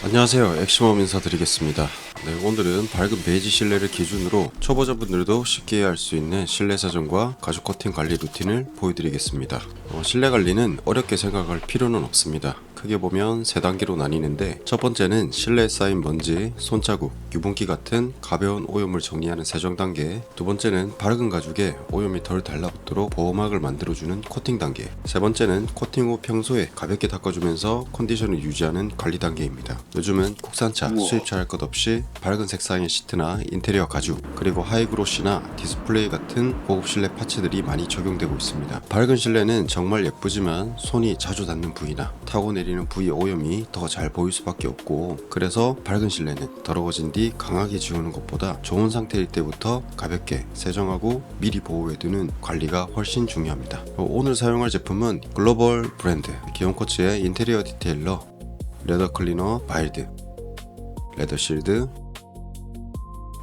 안녕하세요. 엑시멈 인사드리겠습니다. 오늘은 밝은 베이지 실내를 기준으로 초보자분들도 쉽게 할 수 있는 실내 세정과 가죽 코팅 관리 루틴을 보여드리겠습니다. 실내 관리는 어렵게 생각할 필요는 없습니다. 크게 보면 세 단계로 나뉘는데, 첫 번째는 실내에 쌓인 먼지, 손자국, 유분기 같은 가벼운 오염을 정리하는 세정 단계, 두 번째는 밝은 가죽에 오염이 덜 달라붙도록 보호막을 만들어주는 코팅 단계, 세 번째는 코팅 후 평소에 가볍게 닦아주면서 컨디션을 유지하는 관리 단계입니다. 요즘은 국산차, 수입차 할 것 없이 밝은 색상의 시트나 인테리어 가죽, 그리고 하이그로시나 디스플레이 같은 고급 실내 파츠들이 많이 적용되고 있습니다. 밝은 실내는 정말 예쁘지만 손이 자주 닿는 부위나 타고 내리는 부위 오염이 더 잘 보일 수밖에 없고, 그래서 밝은 실내는 더러워진 뒤 강하게 지우는 것보다 좋은 상태일 때부터 가볍게 세정하고 미리 보호해두는 관리가 훨씬 중요합니다. 오늘 사용할 제품은 글로벌 브랜드 기온코츠의 인테리어 디테일러 레더 클리너 바일드, 레더 실드,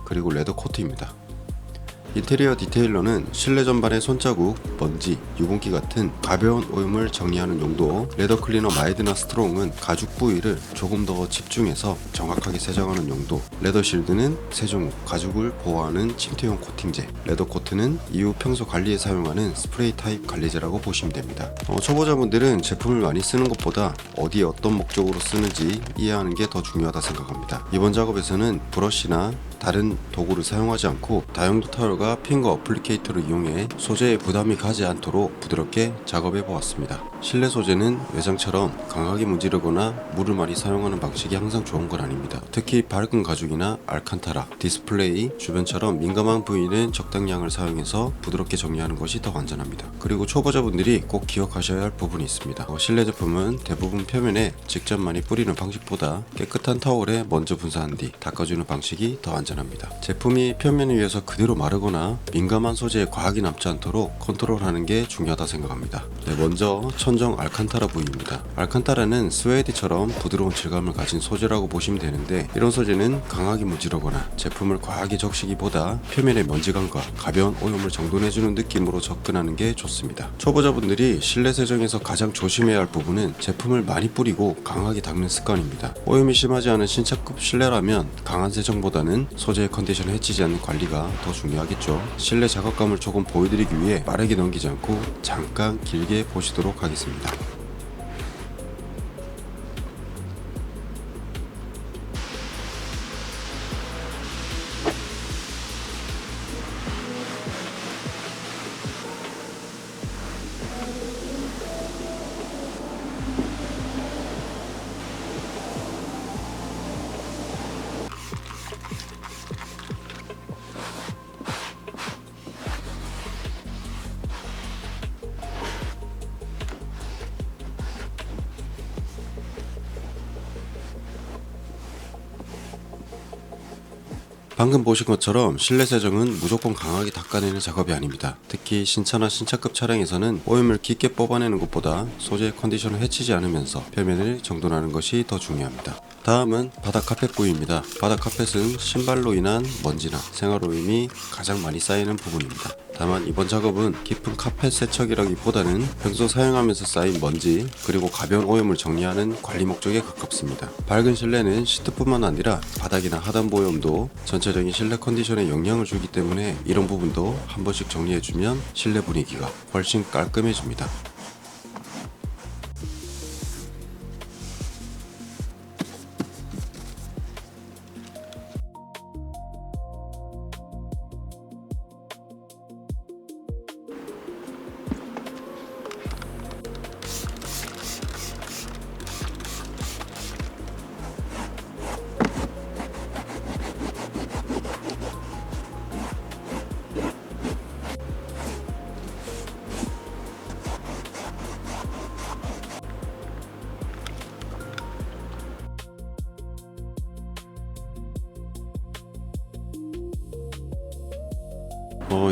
그리고 레더 코트입니다. 인테리어 디테일러는 실내 전반의 손자국, 먼지, 유분기 같은 가벼운 오염을 정리하는 용도, 레더 클리너 마일드나 스트롱은 가죽 부위를 조금 더 집중해서 정확하게 세정하는 용도, 레더 실드는 세정 후 가죽을 보호하는 침투용 코팅제, 레더 코트는 이후 평소 관리에 사용하는 스프레이 타입 관리제라고 보시면 됩니다. 초보자분들은 제품을 많이 쓰는 것보다 어디에 어떤 목적으로 쓰는지 이해하는 게 더 중요하다 생각합니다. 이번 작업에서는 브러쉬나 다른 도구를 사용하지 않고 다용도 타월과 핑거 어플리케이터를 이용해 소재에 부담이 가지 않도록 부드럽게 작업해 보았습니다. 실내 소재는 외장처럼 강하게 문지르거나 물을 많이 사용하는 방식이 항상 좋은 건 아닙니다. 특히 밝은 가죽이나 알칸타라, 디스플레이, 주변처럼 민감한 부위는 적당량을 사용해서 부드럽게 정리하는 것이 더 안전합니다. 그리고 초보자분들이 꼭 기억하셔야 할 부분이 있습니다. 실내 제품은 대부분 표면에 직접 많이 뿌리는 방식보다 깨끗한 타월에 먼저 분사한 뒤 닦아주는 방식이 더 안전합니다. 제품이 표면 위에서 그대로 마르거나 민감한 소재에 과하게 남지 않도록 컨트롤하는 게 중요하다 생각합니다. 먼저 천정 알칸타라 부위입니다. 알칸타라는 스웨이드처럼 부드러운 질감을 가진 소재라고 보시면 되는데, 이런 소재는 강하게 문지르거나 제품을 과하게 적시기보다 표면의 먼지감과 가벼운 오염을 정돈해주는 느낌으로 접근하는 게 좋습니다. 초보자분들이 실내 세정에서 가장 조심해야 할 부분은 제품을 많이 뿌리고 강하게 닦는 습관입니다. 오염이 심하지 않은 신차급 실내라면 강한 세정보다는 소재의 컨디션을 해치지 않는 관리가 더 중요하겠죠. 실내 작업감을 조금 보여드리기 위해 빠르게 넘기지 않고 잠깐 길게 보시도록 하겠습니다. 방금 보신 것처럼 실내 세정은 무조건 강하게 닦아내는 작업이 아닙니다. 특히 신차나 신차급 차량에서는 오염을 깊게 뽑아내는 것보다 소재의 컨디션을 해치지 않으면서 표면을 정돈하는 것이 더 중요합니다. 다음은 바닥 카펫 부위입니다. 바닥 카펫은 신발로 인한 먼지나 생활 오염이 가장 많이 쌓이는 부분입니다. 다만 이번 작업은 깊은 카펫 세척이라기보다는 평소 사용하면서 쌓인 먼지, 그리고 가벼운 오염을 정리하는 관리 목적에 가깝습니다. 밝은 실내는 시트뿐만 아니라 바닥이나 하단부 오염도 전체적인 실내 컨디션에 영향을 주기 때문에 이런 부분도 한 번씩 정리해주면 실내 분위기가 훨씬 깔끔해집니다.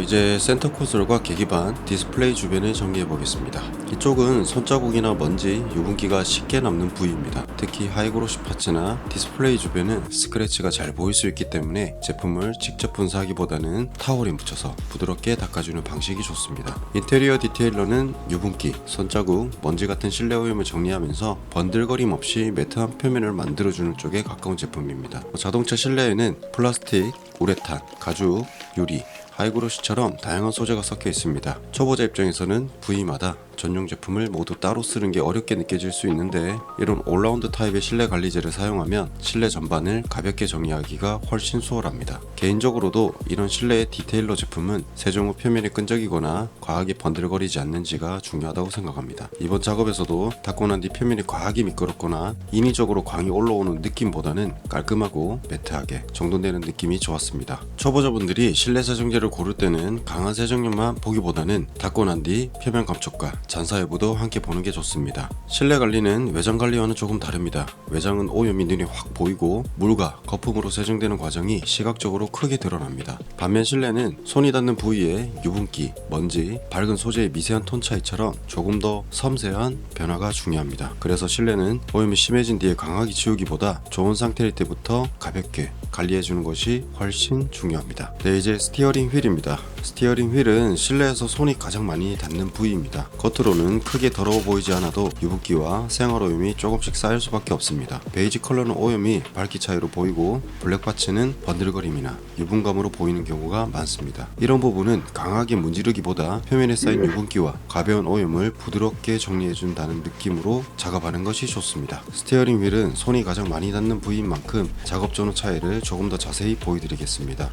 이제 센터 콘솔과 계기판, 디스플레이 주변을 정리해 보겠습니다. 이쪽은 손자국이나 먼지, 유분기가 쉽게 남는 부위입니다. 특히 하이그로시 파츠나 디스플레이 주변은 스크래치가 잘 보일 수 있기 때문에 제품을 직접 분사하기보다는 타올에 묻혀서 부드럽게 닦아주는 방식이 좋습니다. 인테리어 디테일러는 유분기, 손자국, 먼지 같은 실내 오염을 정리하면서 번들거림 없이 매트한 표면을 만들어주는 쪽에 가까운 제품입니다. 자동차 실내에는 플라스틱, 우레탄, 가죽, 유리, 하이그로시처럼 다양한 소재가 섞여 있습니다. 초보자 입장에서는 부위마다 전용 제품을 모두 따로 쓰는 게 어렵게 느껴질 수 있는데, 이런 올라운드 타입의 실내 관리제를 사용하면 실내 전반을 가볍게 정리하기가 훨씬 수월합니다. 개인적으로도 이런 실내 디테일러 제품은 세정 후 표면이 끈적이거나 과하게 번들거리지 않는지가 중요하다고 생각합니다. 이번 작업에서도 닦고 난 뒤 표면이 과하게 미끄럽거나 인위적으로 광이 올라오는 느낌보다는 깔끔하고 매트하게 정돈되는 느낌이 좋았습니다. 초보자분들이 실내 세정제를 고를 때는 강한 세정력만 보기보다는 닦고 난 뒤 표면 감촉과 잔사 여부도 함께 보는 게 좋습니다. 실내 관리는 외장 관리와는 조금 다릅니다. 외장은 오염이 눈에 확 보이고 물과 거품으로 세정되는 과정이 시각적으로 크게 드러납니다. 반면 실내는 손이 닿는 부위에 유분기, 먼지, 밝은 소재의 미세한 톤 차이처럼 조금 더 섬세한 변화가 중요합니다. 그래서 실내는 오염이 심해진 뒤에 강하게 지우기보다 좋은 상태일 때부터 가볍게 관리해주는 것이 훨씬 중요합니다. 네, 이제 스티어링 휠입니다. 스티어링 휠은 실내에서 손이 가장 많이 닿는 부위입니다. 겉으로는 크게 더러워 보이지 않아도 유분기와 생활오염이 조금씩 쌓일 수밖에 없습니다. 베이지 컬러는 오염이 밝기 차이로 보이고 블랙 파츠는 번들거림이나 유분감으로 보이는 경우가 많습니다. 이런 부분은 강하게 문지르기보다 표면에 쌓인 유분기와 가벼운 오염을 부드럽게 정리해준다는 느낌으로 작업하는 것이 좋습니다. 스티어링 휠은 손이 가장 많이 닿는 부위인 만큼 작업 전후 차이를 조금 더 자세히 보여드리겠습니다.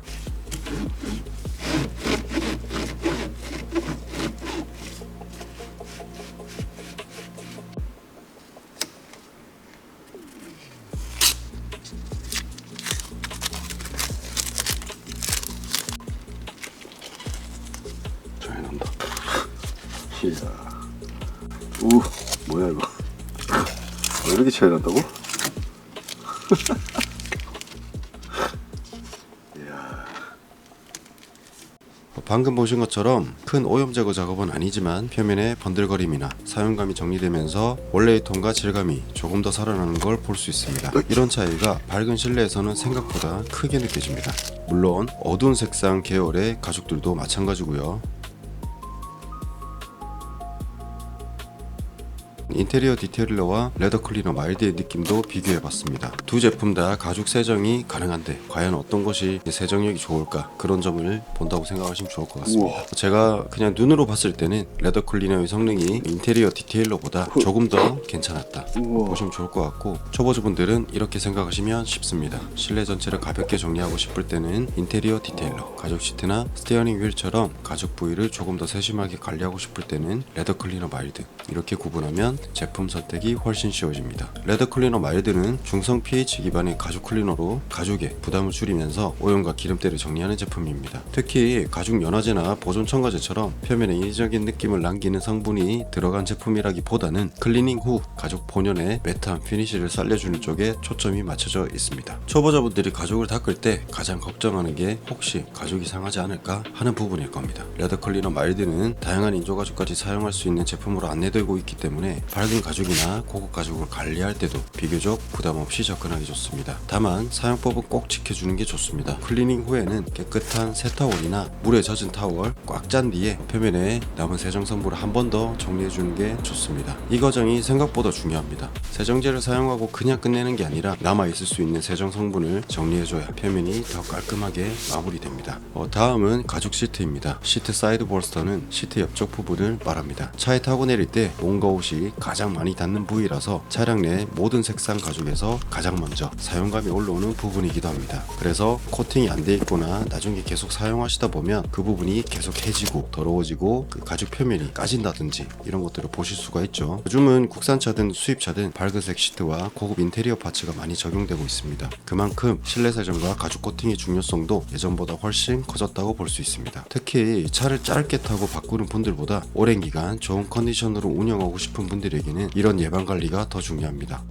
잘 난다. 이야. 우, 뭐야 이거? 왜 이렇게 차이 난다고? 방금 보신 것처럼 큰 오염 제거 작업은 아니지만 표면의 번들거림이나 사용감이 정리되면서 원래의 톤과 질감이 조금 더 살아나는 걸 볼 수 있습니다. 이런 차이가 밝은 실내에서는 생각보다 크게 느껴집니다. 물론 어두운 색상 계열의 가죽들도 마찬가지고요. 인테리어 디테일러와 레더 클리너 마일드의 느낌도 비교해봤습니다. 두 제품 다 가죽 세정이 가능한데 과연 어떤 것이 세정력이 좋을까, 그런 점을 본다고 생각하시면 좋을 것 같습니다. 우와. 제가 그냥 눈으로 봤을 때는 레더 클리너의 성능이 인테리어 디테일러보다 조금 더 괜찮았다 보시면 좋을 것 같고, 초보자분들은 이렇게 생각하시면 쉽습니다. 실내 전체를 가볍게 정리하고 싶을 때는 인테리어 디테일러, 가죽 시트나 스티어링 휠처럼 가죽 부위를 조금 더 세심하게 관리하고 싶을 때는 레더 클리너 마일드, 이렇게 구분하면 제품 선택이 훨씬 쉬워집니다. 레더 클리너 마일드는 중성 pH 기반의 가죽 클리너로 가죽에 부담을 줄이면서 오염과 기름때를 정리하는 제품입니다. 특히 가죽 연화제나 보존 첨가제처럼 표면에 인위적인 느낌을 남기는 성분이 들어간 제품이라기보다는 클리닝 후 가죽 본연의 매트한 피니쉬를 살려주는 쪽에 초점이 맞춰져 있습니다. 초보자분들이 가죽을 닦을 때 가장 걱정하는 게 혹시 가죽이 상하지 않을까 하는 부분일 겁니다. 레더 클리너 마일드는 다양한 인조 가죽까지 사용할 수 있는 제품으로 안내되고 있기 때문에 밝은 가죽이나 고급 가죽을 관리할 때도 비교적 부담 없이 접근하기 좋습니다. 다만 사용법은 꼭 지켜주는 게 좋습니다. 클리닝 후에는 깨끗한 새 타월이나 물에 젖은 타월 꽉 짠 뒤에 표면에 남은 세정 성분을 한 번 더 정리해주는 게 좋습니다. 이 과정이 생각보다 중요합니다. 세정제를 사용하고 그냥 끝내는 게 아니라 남아있을 수 있는 세정 성분을 정리해줘야 표면이 더 깔끔하게 마무리됩니다. 다음은 가죽 시트입니다. 시트 사이드 볼스터는 시트 옆쪽 부분을 말합니다. 차에 타고 내릴 때 몸과 옷이 가장 많이 닿는 부위라서 차량 내 모든 색상 가죽에서 가장 먼저 사용감이 올라오는 부분이기도 합니다. 그래서 코팅이 안 돼 있거나 나중에 계속 사용하시다 보면 그 부분이 계속 해지고 더러워지고 그 가죽 표면이 까진다든지 이런 것들을 보실 수가 있죠. 요즘은 국산차든 수입차든 밝은색 시트와 고급 인테리어 파츠가 많이 적용되고 있습니다. 그만큼 실내 세정과 가죽 코팅의 중요성도 예전보다 훨씬 커졌다고 볼 수 있습니다. 특히 차를 짧게 타고 바꾸는 분들보다 오랜 기간 좋은 컨디션으로 운영하고 싶은 분들에게는 이런 예방 관리가 더 중요합니다.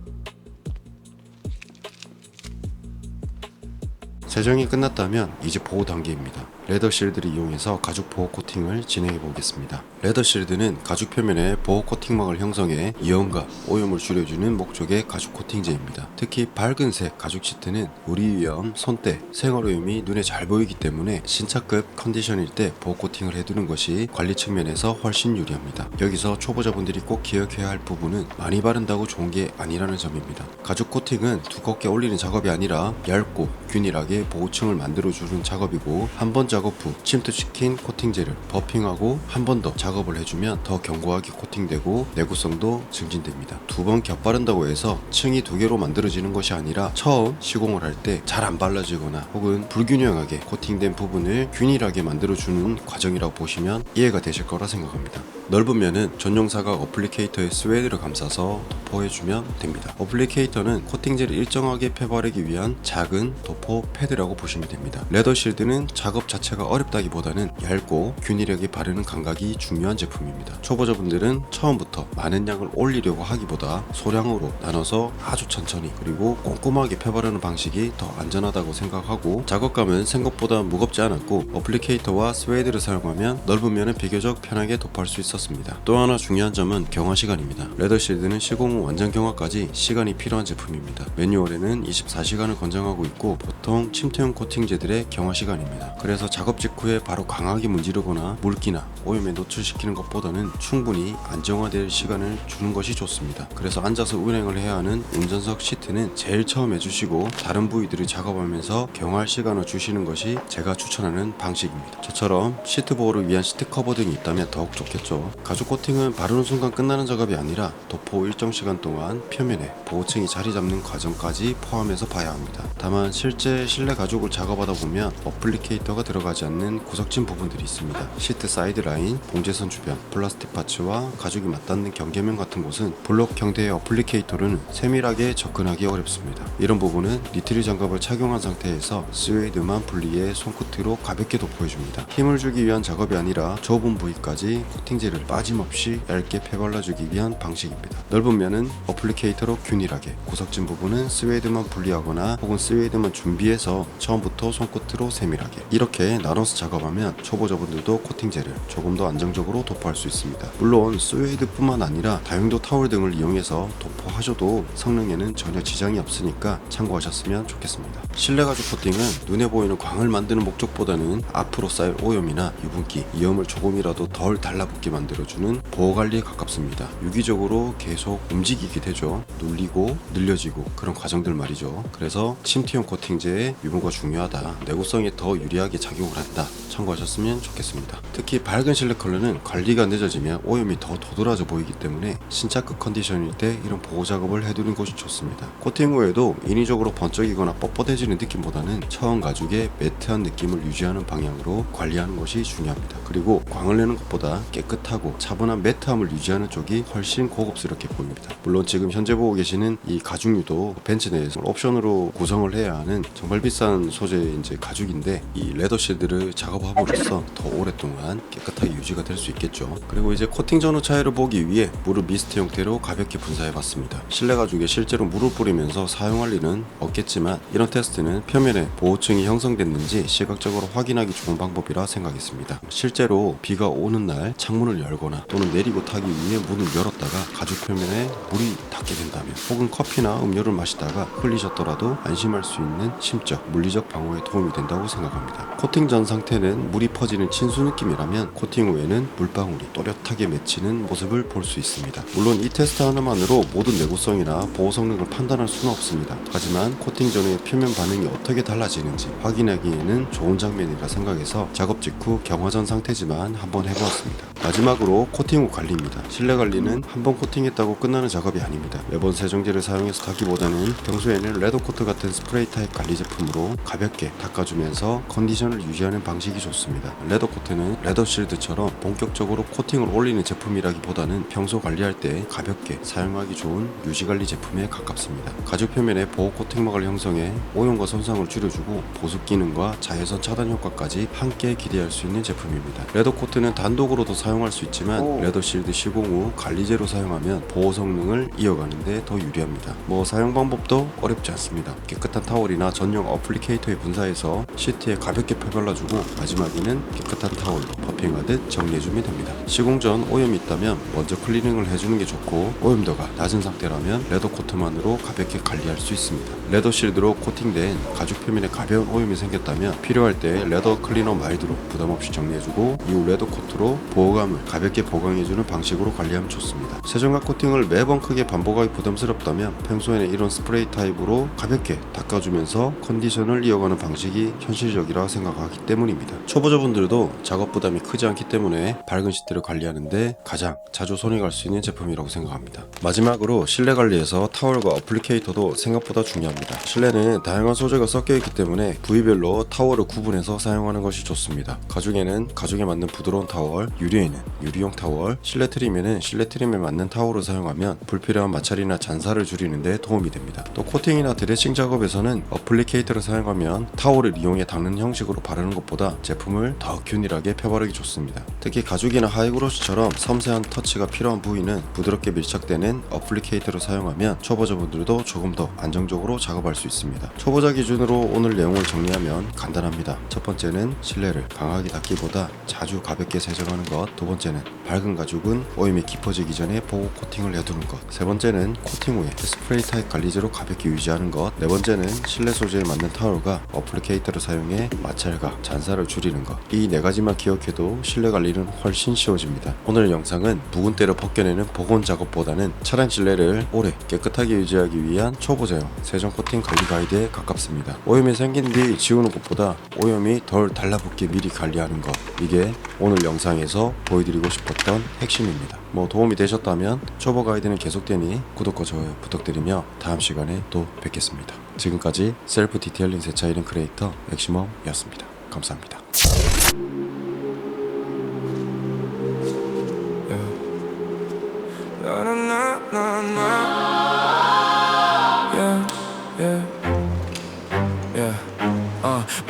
세정이 끝났다면 이제 보호 단계입니다. 레더 실드를 이용해서 가죽 보호 코팅을 진행해 보겠습니다. 레더 실드는 가죽 표면에 보호 코팅막을 형성해 이온과 오염을 줄여주는 목적의 가죽 코팅제입니다. 특히 밝은색 가죽 시트는 우리 위험, 손때, 생활오염이 눈에 잘 보이기 때문에 신차급 컨디션일 때 보호 코팅을 해두는 것이 관리 측면에서 훨씬 유리합니다. 여기서 초보자분들이 꼭 기억해야 할 부분은 많이 바른다고 좋은 게 아니라는 점입니다. 가죽 코팅은 두껍게 올리는 작업이 아니라 얇고 균일하게 보호층을 만들어주는 작업이고, 한 번 작업 후 침투시킨 코팅제를 버핑하고 한 번 더 작업을 해주면 더 견고하게 코팅되고 내구성도 증진됩니다. 두 번 겹바른다고 해서 층이 두 개로 만들어지는 것이 아니라 처음 시공을 할 때 잘 안 발라지거나 혹은 불균형하게 코팅된 부분을 균일하게 만들어주는 과정이라고 보시면 이해가 되실 거라 생각합니다. 넓은 면은 전용 사각 어플리케이터에 스웨이드를 감싸서 도포해주면 됩니다. 어플리케이터는 코팅제를 일정하게 펴바르기 위한 작은 도포 패드라고 보시면 됩니다. 레더 실드는 작업 자체가 어렵다기보다는 얇고 균일하게 바르는 감각이 중요한 제품입니다. 초보자분들은 처음부터 많은 양을 올리려고 하기보다 소량으로 나눠서 아주 천천히 그리고 꼼꼼하게 펴바르는 방식이 더 안전하다고 생각하고, 작업감은 생각보다 무겁지 않았고 어플리케이터와 스웨이드를 사용하면 넓은 면은 비교적 편하게 도포할 수 있었습니다. 또 하나 중요한 점은 경화 시간입니다. 레더 실드는 시공 후 완전 경화까지 시간이 필요한 제품입니다. 매뉴얼에는 24시간을 권장하고 있고 보통 침투형 코팅제들의 경화 시간입니다. 그래서 작업 직후에 바로 강하게 문지르거나 물기나 오염에 노출시키는 것보다는 충분히 안정화될 시간을 주는 것이 좋습니다. 그래서 앉아서 운행을 해야 하는 운전석 시트는 제일 처음 해주시고 다른 부위들을 작업하면서 경화할 시간을 주시는 것이 제가 추천하는 방식입니다. 저처럼 시트 보호를 위한 시트 커버 등이 있다면 더욱 좋겠죠. 가죽 코팅은 바르는 순간 끝나는 작업이 아니라 도포 일정 시간 동안 표면에 보호층이 자리 잡는 과정까지 포함해서 봐야 합니다. 다만 실제 실내 가죽을 작업하다 보면 어플리케이터가 들어가지 않는 구석진 부분들이 있습니다. 시트 사이드 라인, 봉제선 주변, 플라스틱 파츠와 가죽이 맞닿는 경계면 같은 곳은 블록 형태의 어플리케이터로는 세밀하게 접근하기 어렵습니다. 이런 부분은 니트릴 장갑을 착용한 상태에서 스웨이드만 분리해 손끝으로 가볍게 도포해줍니다. 힘을 주기 위한 작업이 아니라 좁은 부위까지 코팅제를 빠짐없이 얇게 펴발라주기 위한 방식입니다. 넓은 면은 어플리케이터로 균일하게, 구석진 부분은 스웨이드만 분리하거나 혹은 스웨이드만 준비해서 처음부터 손끝으로 세밀하게, 이렇게 나눠서 작업하면 초보자분들도 코팅제를 조금 더 안정적으로 도포할 수 있습니다. 물론 스웨이드뿐만 아니라 다용도 타월 등을 이용해서 도포하셔도 성능에는 전혀 지장이 없으니까 참고하셨으면 좋겠습니다. 실내 가죽 코팅은 눈에 보이는 광을 만드는 목적보다는 앞으로 쌓일 오염이나 유분기, 이염을 조금이라도 덜 달라붙게 만들어주는 보호관리에 가깝습니다. 유기적으로 계속 움직이게 되죠. 눌리고 늘려지고 그런 과정들 말이죠. 그래서 침투형 코팅제의 유무가 중요하다, 내구성에 더 유리하게 작용을 한다, 참고하셨으면 좋겠습니다. 특히 밝은 실내 컬러는 관리가 늦어지면 오염이 더 도드라져 보이기 때문에 신차급 컨디션일 때 이런 보호 작업을 해두는 것이 좋습니다. 코팅 후에도 인위적으로 번쩍이거나 뻣뻣해지는 느낌보다는 처음 가죽의 매트한 느낌을 유지하는 방향으로 관리하는 것이 중요합니다. 그리고 광을 내는 것보다 깨끗하고 차분한 매트함을 유지하는 쪽이 훨씬 고급스럽게 보입니다. 물론 지금 현재 보고 계시는 이 가죽류도 벤츠 내에서 옵션으로 구성을 해야 하는 정말 비싼 소재의 이제 가죽인데, 이 레더 실드를 작업함으로써 더 오랫동안 깨끗하게 유지가 될 수 있겠죠. 그리고 이제 코팅 전후 차이를 보기 위해 물을 미스트 형태로 가볍게 분사해 봤습니다. 실내 가죽에 실제로 물을 뿌리면서 사용할 일은 없겠지만 이런 테스트는 표면에 보호층이 형성됐는지 시각적으로 확인하기 좋은 방법이라 생각했습니다. 실제로 비가 오는 날 창문을 열거나 또는 내리고 타기 위해 문을 열었다가 가죽 표면에 물이 닿게 된다면, 혹은 커피나 음료를 마시다가 흘리셨더라도 안심할 수 있는 심적, 물리적 방어에 도움이 된다고 생각합니다. 코팅 전 상태는 물이 퍼지는 친수 느낌이라면 코팅 후에는 물방울이 또렷하게 맺히는 모습을 볼 수 있습니다. 물론 이 테스트 하나만으로 모든 내구성이나 보호 성능을 판단할 수는 없습니다. 하지만 코팅 전의 표면 반응이 어떻게 달라지는지 확인하기에는 좋은 장면이라 생각해서 작업 직후 경화 전 상태지만 한번 해보았습니다. 마지막으로 코팅 후 관리입니다. 실내 관리는 한번 코팅했다고 끝나는 작업이 아닙니다. 매번 세정제를 사용해서 닦기보다는 평소에는 레더코트 같은 스프레이 타입 관리 제품으로 가볍게 닦아주면서 컨디션을 유지하는 방식이 좋습니다. 레더코트는 레더실드처럼 본격적으로 코팅을 올리는 제품이라기보다는 평소 관리할 때 가볍게 사용하기 좋은 유지관리 제품에 가깝습니다. 가죽 표면에 보호 코팅막을 형성해 오염과 손상을 줄여주고 보습 기능과 자외선 차단 효과까지 함께 기대할 수 있는 제품입니다. 레더 코트는 단독으로도 사용할 수 있지만 레더 실드 시공 후 관리제로 사용하면 보호 성능을 이어가는데 더 유리합니다. 사용 방법도 어렵지 않습니다. 깨끗한 타월이나 전용 어플리케이터에 분사해서 시트에 가볍게 펴발라주고 마지막에는 깨끗한 타월로 퍼핑하듯 정리해주면 됩니다. 시공 전 오염이 있다면 먼저 클리닝을 해주는 게 좋고 오염도가 낮은 상태라면 레더 코트만으로 가볍게 관리할 수 있습니다. 레더 실드로 코팅된 가죽 표면에 가벼운 오염이 생겼다면 필요할 때 레더 클리너 마일드로 부담없이 정리해주고 이후 레더 코트로 보호감을 가볍게 보강해주는 방식으로 관리하면 좋습니다. 세정과 코팅을 매번 크게 반복하기 부담스럽다면 평소에는 이런 스프레이 타입으로 가볍게 닦아주면서 컨디션을 이어가는 방식이 현실적이라 생각하기 때문입니다. 초보자분들도 작업 부담이 크지 않기 때문에 밝은 시트를 관리하는데 가장 자주 손이 갈 수 있는 제품이라고 생각합니다. 마지막으로 실내 관리에서 타월과 어플리케이터도 생각보다 중요합니다. 실내는 다양한 소재가 섞여 있기 때문에 부위별로 타월을 구분해서 사용하는 것이 좋습니다. 가죽에는 가죽에 맞는 부드러운 타월, 유리에는 유리용 타월, 실내 트림에는 실내 트림에 맞는 타월을 사용하면 불필요한 마찰이나 잔사를 줄이는 데 도움이 됩니다. 또 코팅이나 드레싱 작업에서는 어플리케이터를 사용하면 타월을 이용해 닦는 형식으로 바르는 것보다 제품을 더 균일하게 펴바르기 좋습니다. 특히 가죽이나 하이그로시처럼 섬세한 터치가 필요한 부위는 부드럽게 밀착되는 어플리케이터를 사용하면 초보자분들도 조금 더 안정적으로 작업할 수 있습니다. 초보자 기준으로 오늘 내용을 정리하면 간단합니다. 첫 번째는 실내를 강하게 닦기보다 자주 가볍게 세정하는 것, 두 번째는 밝은 가죽은 오염이 깊어지기 전에 보호 코팅을 해두는 것, 세 번째는 코팅 후에 스프레이 타입 관리제로 가볍게 유지하는 것, 네 번째는 실내 소재에 맞는 타월과 어플리케이터를 사용해 마찰과 잔사를 줄이는 것. 이 네 가지만 기억해도 실내 관리는 훨씬 쉬워집니다. 오늘 영상은 묵은 때를 벗겨내는 복원 작업보다는 차량 실내를 오래 깨끗하게 유지하기 위한 초보자용 세정 코팅 관리 가이드에 가깝습니다. 오염이 생긴 뒤 지우는 것보다 오염이 덜 달라붙게 미리 관리하는 것, 이게 오늘 영상에서 보여드리고 싶었던 핵심입니다. 도움이 되셨다면 초보 가이드는 계속되니 구독과 좋아요 부탁드리며 다음 시간에 또 뵙겠습니다. 지금까지 셀프 디테일링 세차 1인 크리에이터 엑시멈이었습니다. 감사합니다.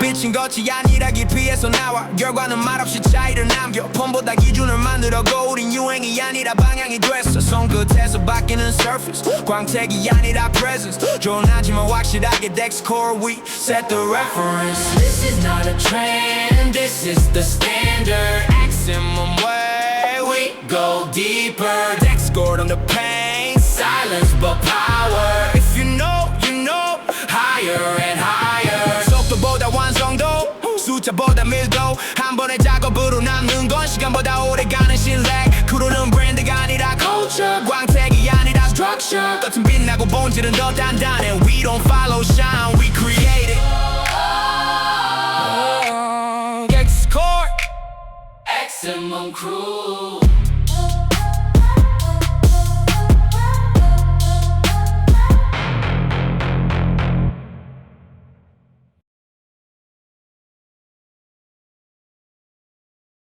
빛인 것이 아니라 깊이에서 나와 결과는 말없이 차이를 남겨 폰보다 기준을 만들어고 우린 유행이 아니라 방향이 됐어. 손끝에서 바뀌는 surface 광택이 아니라 presence 조용하지만 확실하게 Dexcore we set the reference. This is not a trend, this is the standard. Maximum way we go deeper. Dexcore on the pain, Silence but power. if you know, you know. Higher and higher. 속도보다 완성도 숫자보다 밀도 한 번의 작업으로 남는 건 시간보다 오래가는 신뢰. 크루는 브랜드가 아니라 culture 광택이 아니라 structure 겉은 빛나고 본질은 더 단단해. We don't follow shine, we create it. Dexcore Maximum crew.